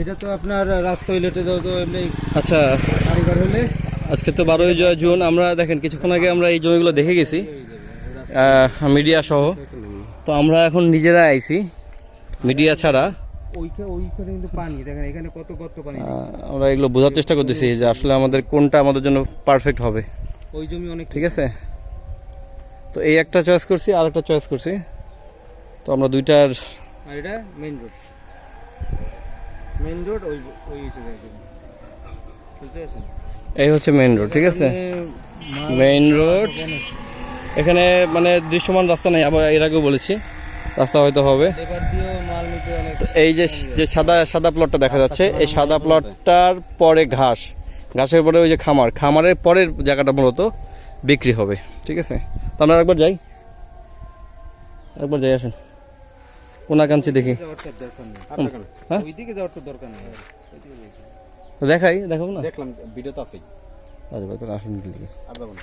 এটা তো আপনার রাস্তা টয়লেটে দাও তো এমনি আচ্ছা, কারিগর হলে আজকে তো 12ই জুন। আমরা দেখেন কিছুক্ষণ আগে আমরা এই জমিগুলো দেখে গেছি মিডিয়া সহ। তো আমরা এখন নিজেরা আইছি মিডিয়া ছাড়া। ওইখানে কিন্তু পানি দেখেন, এখানে কত গর্ত পানি। আমরা এগুলো বোঝার চেষ্টা করতেছি যে আসলে আমাদের কোনটা আমাদের জন্য পারফেক্ট হবে। ওই জমি অনেক ঠিক আছে, তো এই একটা চয়েস করছি আর একটা চয়েস করছি। তো আমরা দুইটার আর এটা মেইন রোড, মেইন রোড ওই ওই হিসেবে বুঝতে পারছেন। এই হচ্ছে মেইন রোড। ঠিক আছে, মেইন রোড। এখানে মানে দৃশ্যমান রাস্তা নেই, আবার এর আগেও বলেছি রাস্তা হয়তো হবে। এবার দিয়েও মাল নিতে অনেক। তো এই যে যে সাদা সাদা প্লটটা দেখা যাচ্ছে, এই সাদা প্লটটার পরে ঘাসের পরে ওই যে খামারের পরের জায়গাটা মূলত বিক্রি হবে। ঠিক আছে, তো আমরা একবার যাই আসেন কোনাকাঞ্চি দেখি। হ্যাঁ ওইদিকে যাওয়ার তো দরকার নেই। দেখাবো না, দেখলাম ভিডিও তো আছেই। আরে ভাই তাহলে আসুন। আর যাবো না।